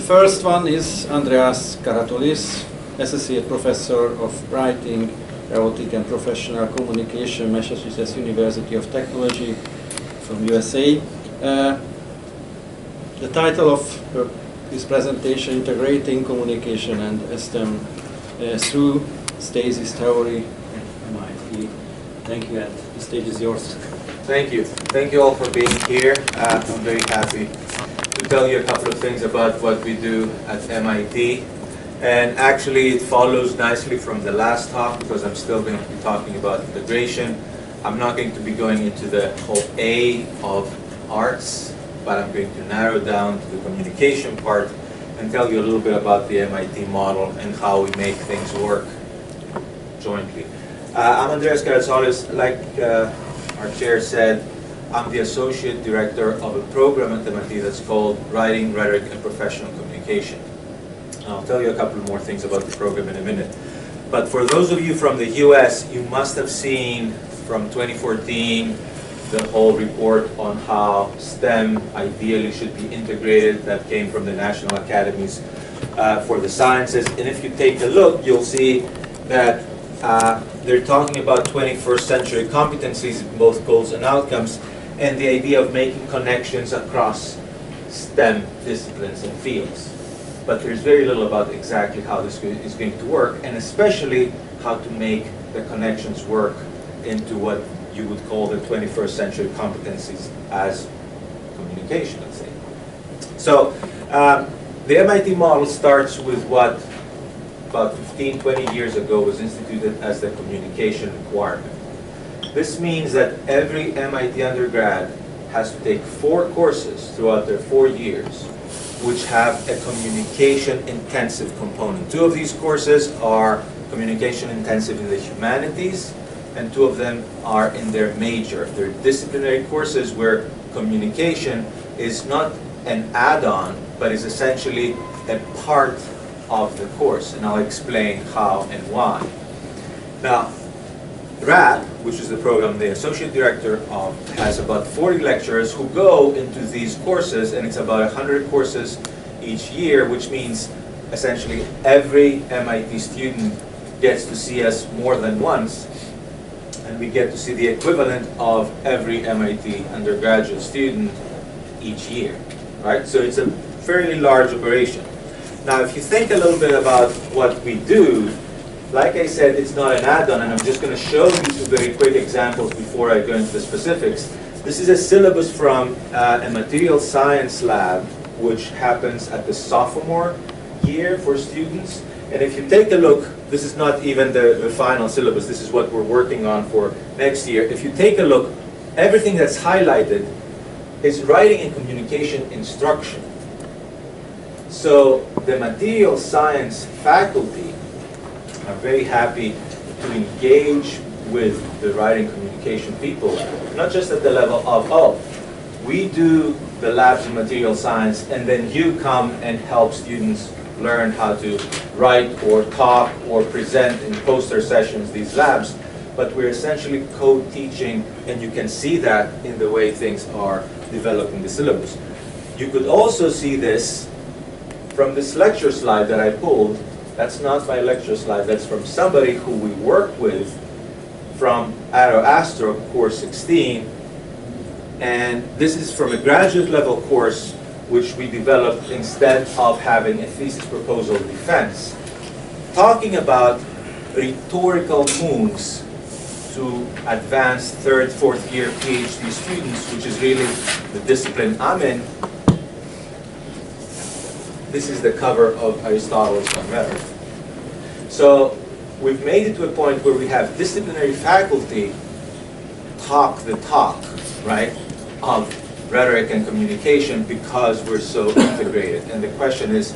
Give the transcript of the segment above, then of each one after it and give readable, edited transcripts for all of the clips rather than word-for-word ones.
first one is Andreas Karatoulis, Associate Professor of Writing, Erotic and Professional Communication, Massachusetts University of Technology from USA. The title of his presentation, Integrating Communication and STEM through Stasis Theory at MIT. Thank you, and the stage is yours. Thank you. Thank you all for being here. I'm very happy to tell you a couple of things about what we do at MIT. And actually it follows nicely from the last talk, because I'm still going to be talking about integration. I'm not going to be going into the whole A of arts, but I'm going to narrow down to the communication part and tell you a little bit about the MIT model and how we make things work jointly. I'm Andreas Karatoulis. Like our chair said, I'm the Associate Director of a program at MIT that's called Writing, Rhetoric, and Professional Communication. I'll tell you a couple more things about the program in a minute. But for those of you from the US, you must have seen from 2014 the whole report on how STEM ideally should be integrated that came from the National Academies for the Sciences. And if you take a look, you'll see that they're talking about 21st century competencies, both goals and outcomes, and the idea of making connections across STEM disciplines and fields. But there's very little about exactly how this is going to work, and especially how to make the connections work into what you would call the 21st century competencies as communication, let's say. So the MIT model starts with what about 15, 20 years ago was instituted as the communication requirement. This means that every MIT undergrad has to take 4 courses throughout their 4 years, which have a communication-intensive component. 2 of these courses are communication-intensive in the humanities, and 2 of them are in their major. They're disciplinary courses where communication is not an add-on, but is essentially a part of the course, and I'll explain how and why. Now, RAP, which is the program the Associate Director of, has about 40 lecturers who go into these courses, and it's about 100 courses each year, which means essentially every MIT student gets to see us more than once, and we get to see the equivalent of every MIT undergraduate student each year, right? So it's a fairly large operation. Now, if you think a little bit about what we do, like I said, it's not an add-on, and I'm just going to show you 2 very quick examples before I go into the specifics. This is a syllabus from a material science lab, which happens at the sophomore year for students. And if you take a look, this is not even the final syllabus. This is what we're working on for next year. If you take a look, everything that's highlighted is writing and communication instruction. So the material science faculty are very happy to engage with the writing communication people, not just at the level of, oh, we do the labs in material science, and then you come and help students learn how to write or talk or present in poster sessions, these labs, but we're essentially co-teaching, and you can see that in the way things are developing the syllabus. You could also see this from this lecture slide that I pulled. That's not my lecture slide, that's from somebody who we work with from Astro, course 16. And this is from a graduate level course which we developed instead of having a thesis proposal defense, talking about rhetorical moves to advanced 3rd, 4th year PhD students, which is really the discipline I'm in. This is the cover of Aristotle's on Rhetoric. So we've made it to a point where we have disciplinary faculty talk the talk, right, of rhetoric and communication, because we're so integrated. And the question is,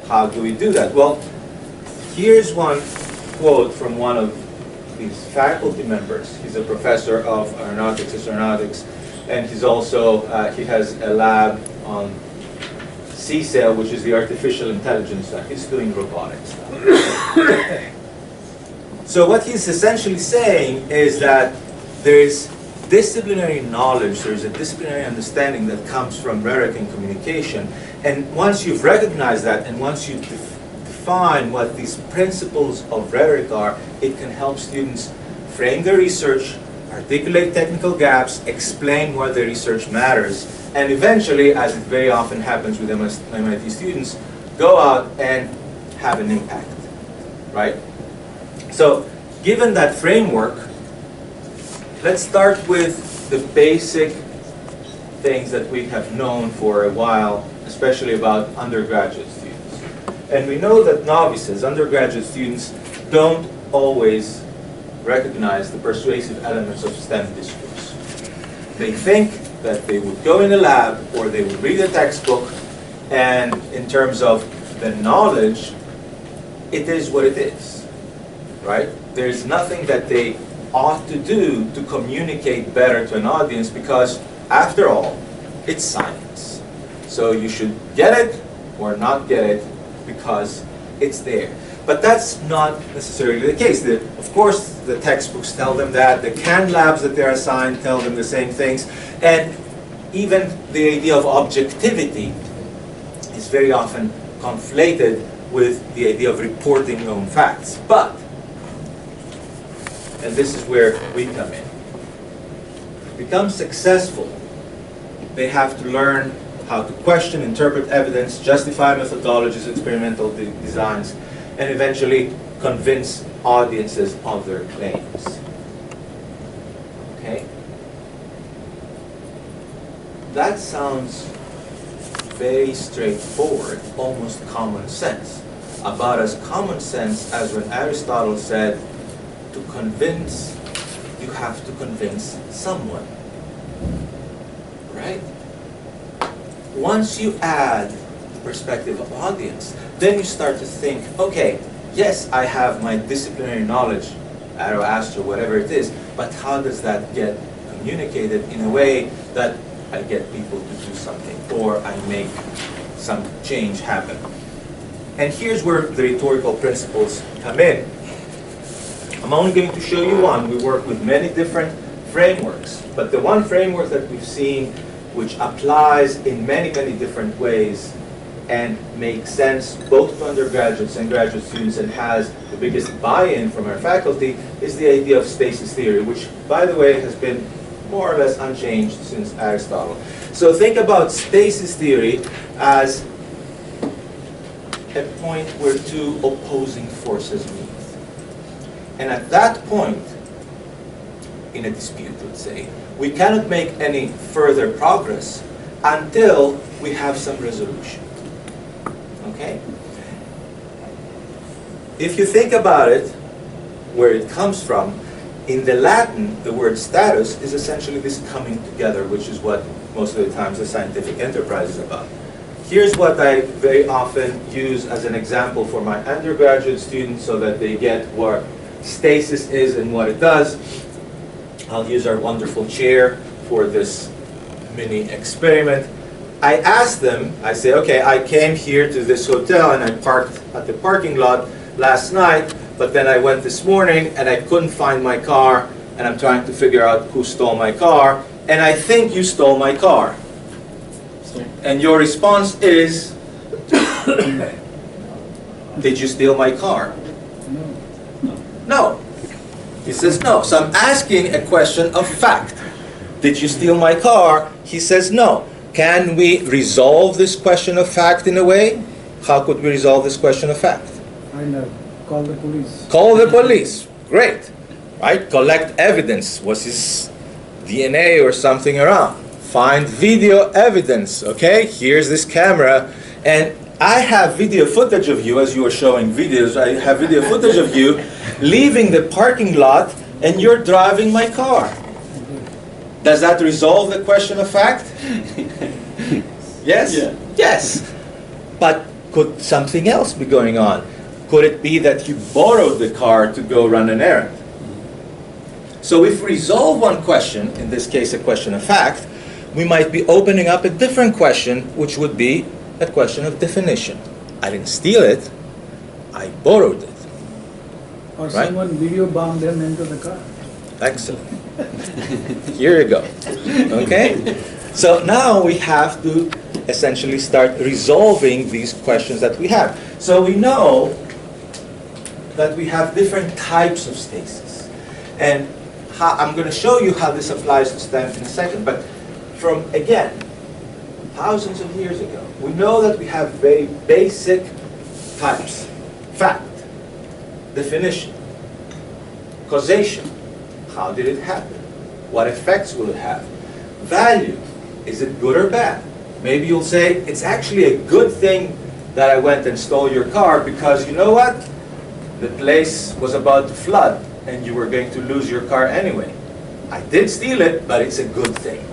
how do we do that? Well, here's one quote from one of these faculty members. He's a professor of aeronautics, and he's also, he has a lab on CSAIL, which is the artificial intelligence stuff. He's doing robotics stuff. So what he's essentially saying is that there is disciplinary knowledge, there's a disciplinary understanding that comes from rhetoric and communication. And once you've recognized that, and once you define what these principles of rhetoric are, it can help students frame their research, articulate technical gaps, explain why their research matters, and eventually, as it very often happens with MIT students, go out and have an impact, right? So, given that framework, let's start with the basic things that we have known for a while, especially about undergraduate students. And we know that novices, undergraduate students, don't always recognize the persuasive elements of STEM discourse. They think that they would go in a lab or they would read a textbook, and in terms of the knowledge, it is what it is, right? There's nothing that they ought to do to communicate better to an audience because, after all, it's science. So you should get it or not get it because it's there. But that's not necessarily the case. Of course, the textbooks tell them that. The canned labs that they're assigned tell them the same things. And even the idea of objectivity is very often conflated with the idea of reporting known facts. But, and this is where we come in, to become successful, they have to learn how to question, interpret evidence, justify methodologies, experimental designs, and eventually convince audiences of their claims. Okay? That sounds very straightforward, almost common sense. About as common sense as when Aristotle said, to convince, you have to convince someone. Right? Once you add the perspective of audience, then you start to think, okay, yes, I have my disciplinary knowledge, Zoroaster, whatever it is, but how does that get communicated in a way that I get people to do something, or I make some change happen? And here's where the rhetorical principles come in. I'm only going to show you one. We work with many different frameworks, but the one framework that we've seen which applies in many, many different ways and makes sense both to undergraduates and graduate students and has the biggest buy-in from our faculty is the idea of stasis theory, which, by the way, has been more or less unchanged since Aristotle. So think about stasis theory as a point where two opposing forces meet. And at that point, in a dispute, let's say, we cannot make any further progress until we have some resolution. Okay? If you think about it, where it comes from, in the Latin, the word status is essentially this coming together, which is what most of the times the scientific enterprise is about. Here's what I very often use as an example for my undergraduate students so that they get what stasis is and what it does. I'll use our wonderful chair for this mini experiment. I ask them, I say, okay, I came here to this hotel and I parked at the parking lot last night, but then I went this morning and I couldn't find my car and I'm trying to figure out who stole my car, and I think you stole my car. And your response is, did you steal my car? No. He says no. So I'm asking a question of fact. Did you steal my car? He says no. Can we resolve this question of fact in a way? How could we resolve this question of fact? And call the police. Call the police. Great. Right? Collect evidence. Was his DNA or something around? Find video evidence. Okay? Here's this camera. And I have video footage of you, as you were showing videos, I have video footage of you leaving the parking lot and you're driving my car. Does that resolve the question of fact? Yes? Yeah. Yes. But could something else be going on? Could it be that you borrowed the car to go run an errand? So if we resolve one question, in this case a question of fact, we might be opening up a different question, which would be a question of definition. I didn't steal it, I borrowed it. Or Right? someone video bombed them into the car. Excellent. Here you go. Okay? So now we have to essentially start resolving these questions that we have. So we know that we have different types of stasis. And I'm going to show you how this applies to STEM in a second. But from, again, thousands of years ago, we know that we have very basic types. Fact, definition, causation, how did it happen? What effects will it have? Value, is it good or bad? Maybe you'll say, it's actually a good thing that I went and stole your car because you know what? The place was about to flood and you were going to lose your car anyway. I did steal it, but it's a good thing,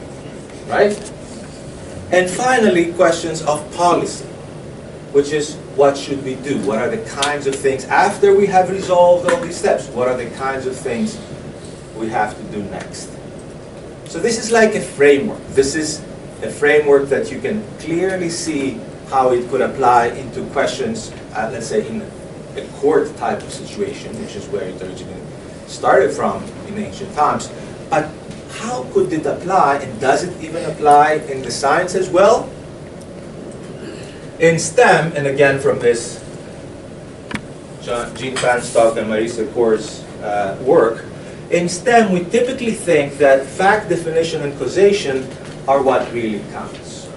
right? And finally, questions of policy, which is what should we do? What are the kinds of things, after we have resolved all these steps, what are the kinds of things we have to do next? So this is like a framework. This is a framework that you can clearly see how it could apply into questions, let's say in a court type of situation, which is where it originally started from in ancient times. But how could it apply, and does it even apply in the science as well? In STEM, and again from this Jean Fanstock and Marisa Kor's work, in STEM we typically think that fact, definition, and causation are what really counts.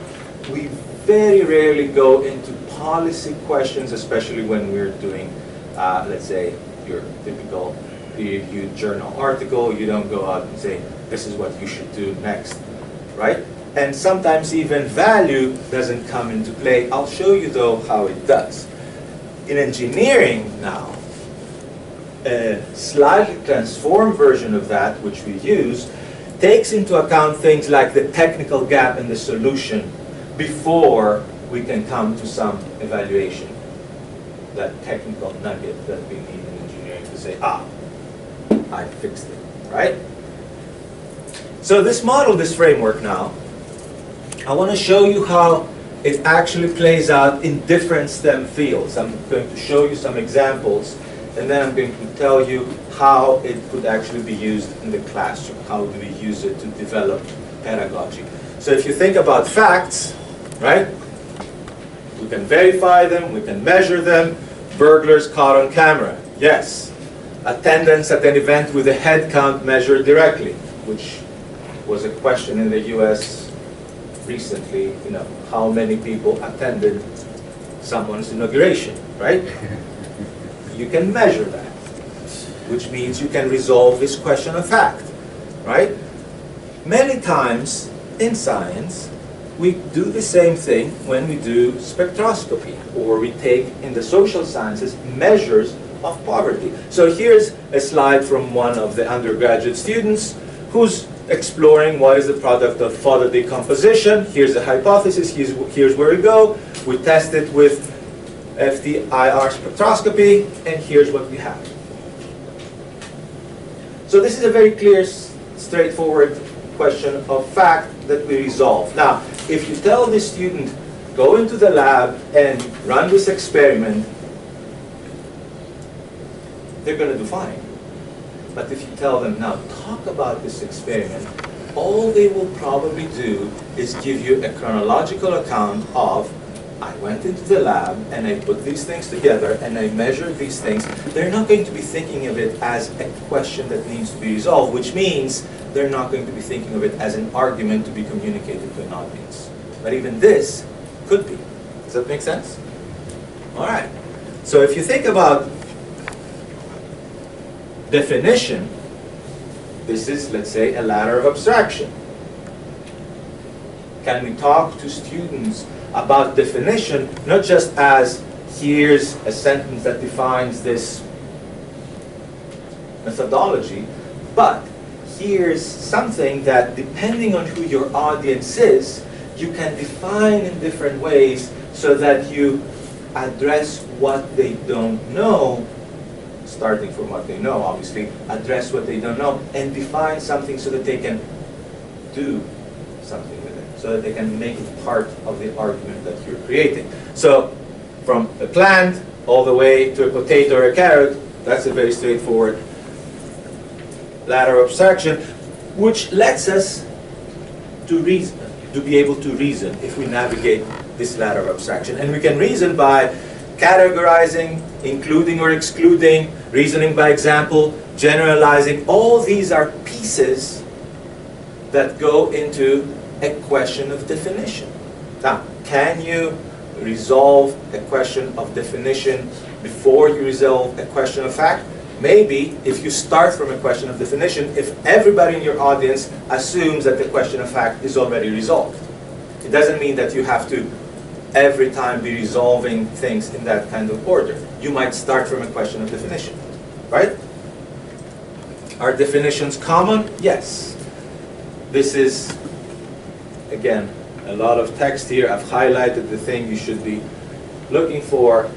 We very rarely go into policy questions, especially when we're doing, let's say, your typical peer-reviewed journal article. You don't go out and say, this is what you should do next, right? And sometimes even value doesn't come into play. I'll show you, though, how it does. In engineering now, a slightly transformed version of that, which we use, takes into account things like the technical gap in the solution before we can come to some evaluation. That technical nugget that we need in engineering to say, I fixed it, right? So this model, this framework now, I want to show you how it actually plays out in different STEM fields. I'm going to show you some examples, and then I'm going to tell you how it could actually be used in the classroom. How do we use it to develop pedagogy? So if you think about facts, right? We can verify them, we can measure them. Burglars caught on camera, yes. Attendance at an event with a head count measured directly, which was a question in the US recently, how many people attended someone's inauguration, right? You can measure that, which means you can resolve this question of fact, right? Many times in science, we do the same thing when we do spectroscopy, or we take, in the social sciences, measures of poverty. So here's a slide from one of the undergraduate students who's exploring what is the product of photo decomposition. Here's the hypothesis, here's where we go. We test it with FTIR spectroscopy, and here's what we have. So this is a very clear, straightforward question of fact that we resolve. Now, if you tell the student, go into the lab and run this experiment, they're going to do fine. But if you tell them, now talk about this experiment, all they will probably do is give you a chronological account of, I went into the lab and I put these things together and I measured these things. They're not going to be thinking of it as a question that needs to be resolved, which means they're not going to be thinking of it as an argument to be communicated to an audience. But even this could be. Does that make sense? All right. So if you think about definition, this is, let's say, a ladder of abstraction. Can we talk to students about definition, not just as, here's a sentence that defines this methodology, but here's something that, depending on who your audience is, you can define in different ways so that you address what they don't know, starting from what they know, obviously, address what they don't know, and define something so that they can do something with it, so that they can make it part of the argument that you're creating. So, from a plant all the way to a potato or a carrot, that's a very straightforward ladder of abstraction, which lets us to reason, to be able to reason if we navigate this ladder of abstraction. And we can reason by categorizing, including or excluding, reasoning by example, generalizing. All these are pieces that go into a question of definition. Now, can you resolve a question of definition before you resolve a question of fact? Maybe if you start from a question of definition, if everybody in your audience assumes that the question of fact is already resolved. It doesn't mean that you have to every time be resolving things in that kind of order. You might start from a question of definition, right? Are definitions common? Yes. This is, again, a lot of text here. I've highlighted the thing you should be looking for.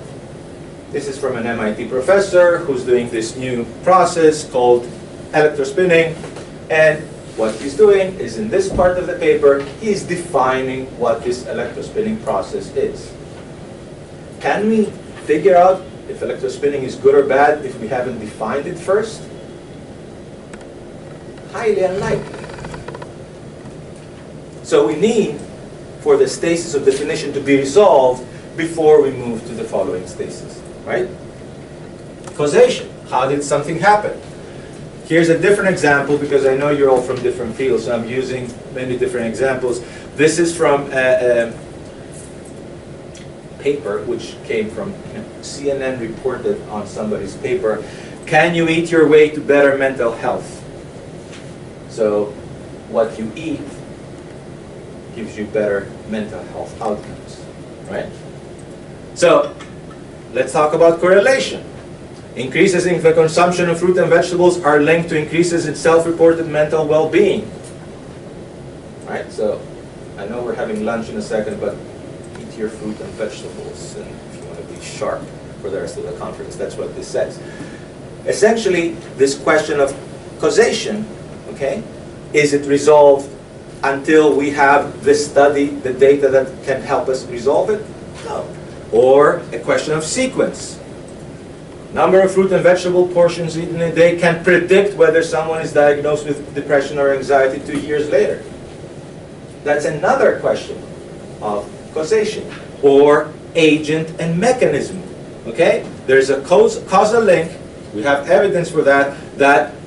This is from an MIT professor who's doing this new process called electrospinning. And what he's doing is, in this part of the paper, he's defining what this electrospinning process is. Can we figure out if electrospinning is good or bad if we haven't defined it first? Highly unlikely. So we need for the stasis of definition to be resolved before we move to the following stasis, right? Causation. How did something happen? Here's a different example because I know you're all from different fields, so I'm using many different examples. This is from a paper which came from CNN reported on somebody's paper. Can you eat your way to better mental health? So what you eat gives you better mental health outcomes, right? So let's talk about correlation. Increases in the consumption of fruit and vegetables are linked to increases in self-reported mental well-being. Right? So I know we're having lunch in a second, but eat your fruit and vegetables, and if you want to be sharp for the rest of the conference, that's what this says. Essentially, this question of causation, okay, is it resolved until we have the study, the data that can help us resolve it? No. Or a question of sequence. Number of fruit and vegetable portions eaten a day can predict whether someone is diagnosed with depression or anxiety 2 years later. That's another question of causation. Or agent and mechanism. Okay? There's a causal link. We have evidence for that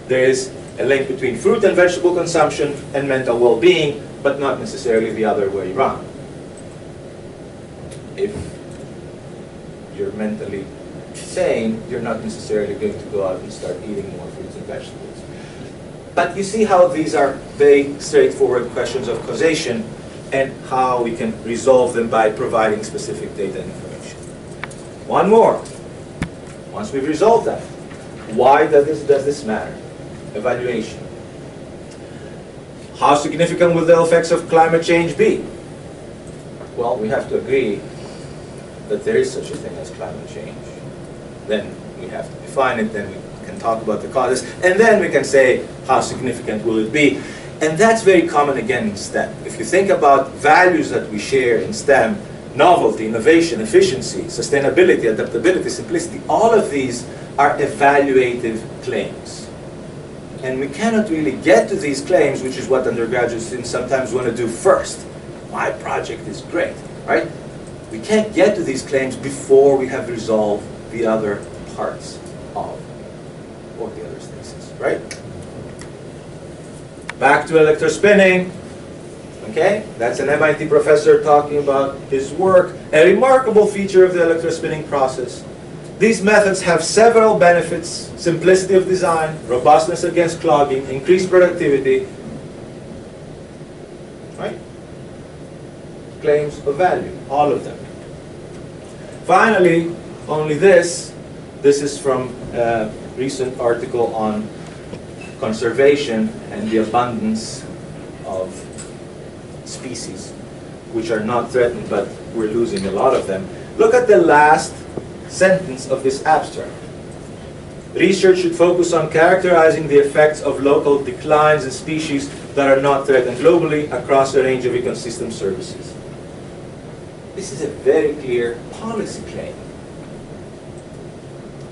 there is a link between fruit and vegetable consumption and mental well-being, but not necessarily the other way around. If you're mentally sane, you're not necessarily going to go out and start eating more fruits and vegetables. But you see how these are very straightforward questions of causation and how we can resolve them by providing specific data and information. One more. Once we've resolved that, why does this matter? Evaluation. How significant will the effects of climate change be? Well, we have to agree that there is such a thing as climate change. Then we have to define it, then we can talk about the causes, and then we can say how significant will it be. And that's very common again in STEM. If you think about values that we share in STEM, novelty, innovation, efficiency, sustainability, adaptability, simplicity, all of these are evaluative claims. And we cannot really get to these claims, which is what undergraduate students sometimes want to do first. My project is great, right? We can't get to these claims before we have resolved the other parts of or the other stasis, right? Back to electrospinning. Okay, that's an MIT professor talking about his work. A remarkable feature of the electrospinning process. These methods have several benefits: simplicity of design, robustness against clogging, increased productivity. Right? Claims of value, all of them. Finally, only this. This is from a recent article on conservation and the abundance of species, which are not threatened, but we're losing a lot of them. Look at the last sentence of this abstract. Research should focus on characterizing the effects of local declines in species that are not threatened globally across a range of ecosystem services. This is a very clear policy claim.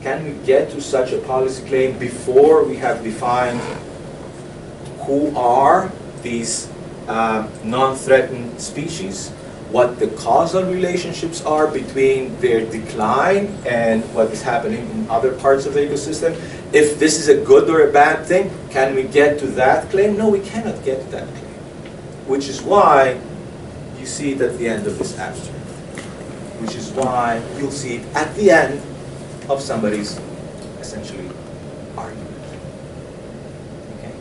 Can we get to such a policy claim before we have defined who are these non-threatened species, what the causal relationships are between their decline and what is happening in other parts of the ecosystem. If this is a good or a bad thing, can we get to that claim? No, we cannot get to that claim. Which is why you see it at the end of this abstract. Which is why you'll see it at the end of somebody's, essentially, argument. Okay?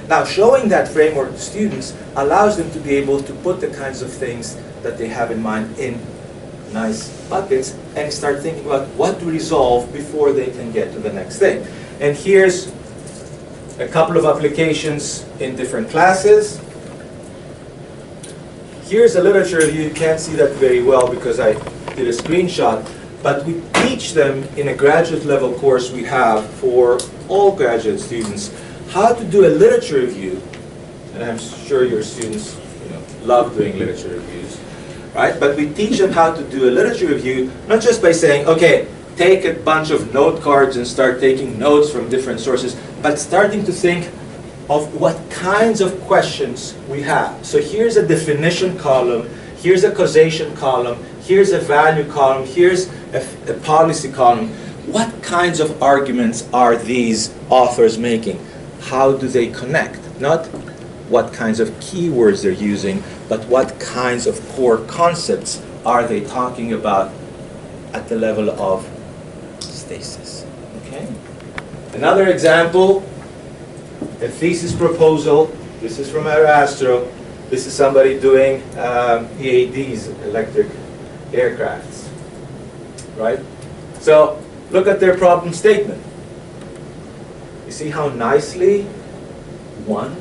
Now, showing that framework to students allows them to be able to put the kinds of things that they have in mind in nice buckets and start thinking about what to resolve before they can get to the next thing. And here's a couple of applications in different classes. Here's a literature review. You can't see that very well because I did a screenshot, but we teach them in a graduate level course we have for all graduate students how to do a literature review. And I'm sure your students love doing literature reviews, right? But we teach them how to do a literature review, not just by saying, okay, take a bunch of note cards and start taking notes from different sources, but starting to think of what kinds of questions we have. So here's a definition column, here's a causation column, here's a value column, here's a policy column. What kinds of arguments are these authors making? How do they connect? Not what kinds of keywords they're using, but what kinds of core concepts are they talking about at the level of stasis. Okay? Another example, a thesis proposal. This is from Aerastro. This is somebody doing EADs, electric aircrafts. Right? So look at their problem statement. You see how nicely one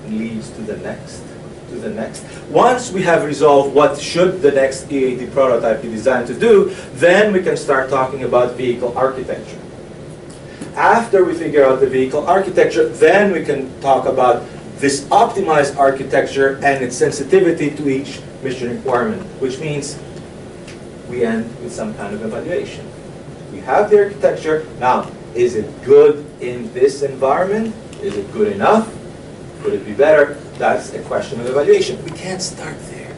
leads to the next, to the next. Once we have resolved what should the next EAD prototype be designed to do, then we can start talking about vehicle architecture. After we figure out the vehicle architecture, then we can talk about this optimized architecture and its sensitivity to each mission requirement, which means we end with some kind of evaluation. We have the architecture. Now, is it good in this environment? Is it good enough? Could it be better? That's a question of evaluation. We can't start there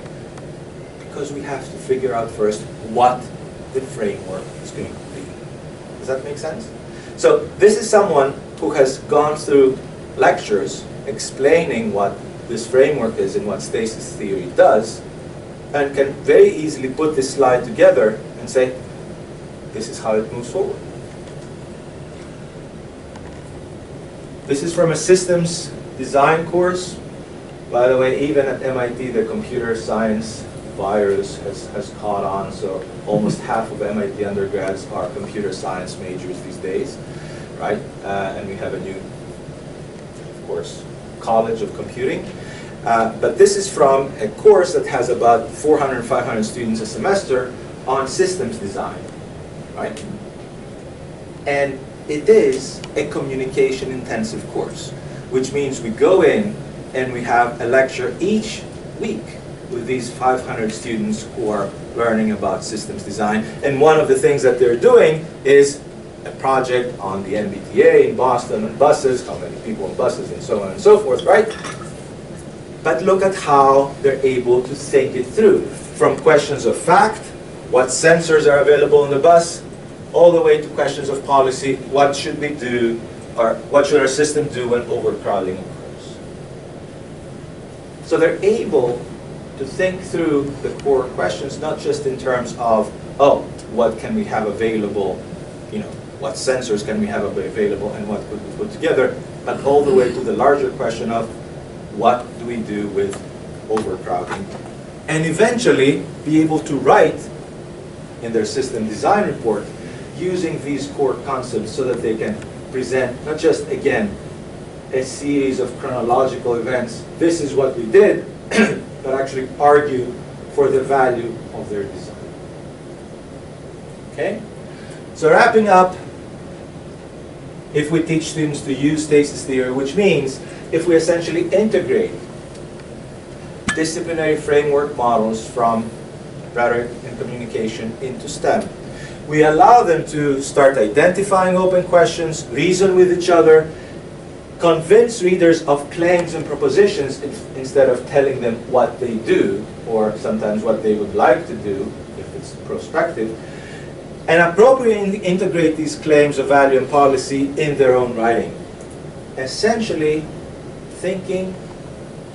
because we have to figure out first what the framework is going to be. Does that make sense? So this is someone who has gone through lectures explaining what this framework is and what stasis theory does, and can very easily put this slide together and say, this is how it moves forward. This is from a systems design course. By the way, even at MIT, the computer science virus has caught on, so almost half of MIT undergrads are computer science majors these days, right? And we have a new, of course, College of Computing. But this is from a course that has about 400, 500 students a semester on systems design, right? And it is a communication-intensive course, which means we go in and we have a lecture each week with these 500 students who are learning about systems design. And one of the things that they're doing is a project on the MBTA in Boston and buses, how many people in buses and so on and so forth, right? But look at how they're able to think it through. From questions of fact, what sensors are available in the bus, all the way to questions of policy, what should we do, or what should our system do when overcrowding occurs. So they're able to think through the core questions, not just in terms of, oh, what can we have available, what sensors can we have available and what could we put together, but all the way to the larger question of what do we do with overcrowding, and eventually be able to write in their system design report using these core concepts so that they can present not just, again, a series of chronological events, this is what we did, but actually argue for the value of their design. Okay? So wrapping up, if we teach students to use stasis theory, which means if we essentially integrate disciplinary framework models from rhetoric and communication into STEM, we allow them to start identifying open questions, reason with each other, convince readers of claims and propositions instead of telling them what they do, or sometimes what they would like to do, if it's prospective, and appropriately integrate these claims of value and policy in their own writing. Essentially, thinking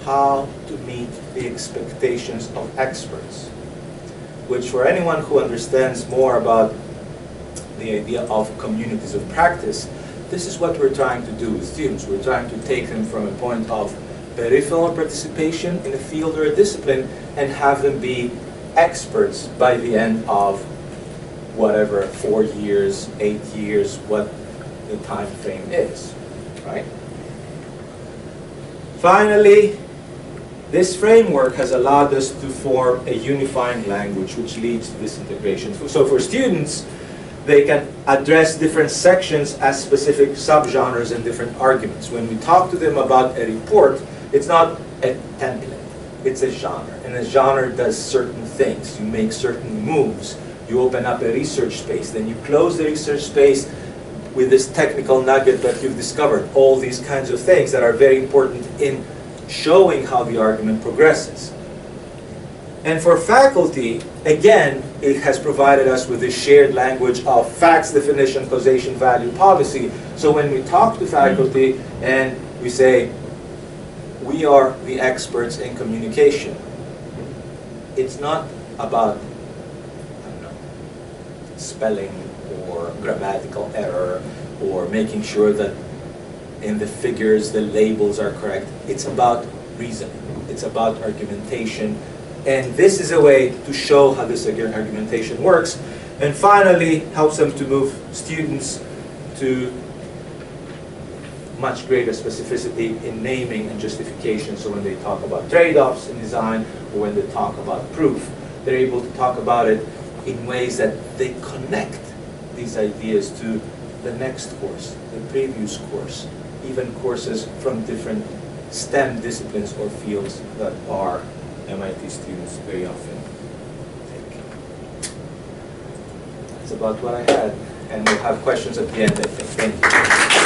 how to meet the expectations of experts, which for anyone who understands more about the idea of communities of practice, this is what we're trying to do with students. We're trying to take them from a point of peripheral participation in a field or a discipline and have them be experts by the end of whatever, 4 years, 8 years, what the time frame is, right? Finally, this framework has allowed us to form a unifying language which leads to this integration. So for students, they can address different sections as specific subgenres and different arguments. When we talk to them about a report, it's not a template, it's a genre. And a genre does certain things. You make certain moves. You open up a research space, then you close the research space with this technical nugget that you've discovered. All these kinds of things that are very important in showing how the argument progresses. And for faculty, again, it has provided us with this shared language of facts, definition, causation, value, policy. So when we talk to faculty and we say, we are the experts in communication, it's not about, I don't know, spelling or grammatical error or making sure that in the figures the labels are correct. It's about reasoning. It's about argumentation. And this is a way to show how this argumentation works. And finally, helps them to move students to much greater specificity in naming and justification. So when they talk about trade-offs in design, or when they talk about proof, they're able to talk about it in ways that they connect these ideas to the next course, the previous course, even courses from different STEM disciplines or fields that our MIT students very often take. That's about what I had, and we'll have questions at the end, I think. Thank you.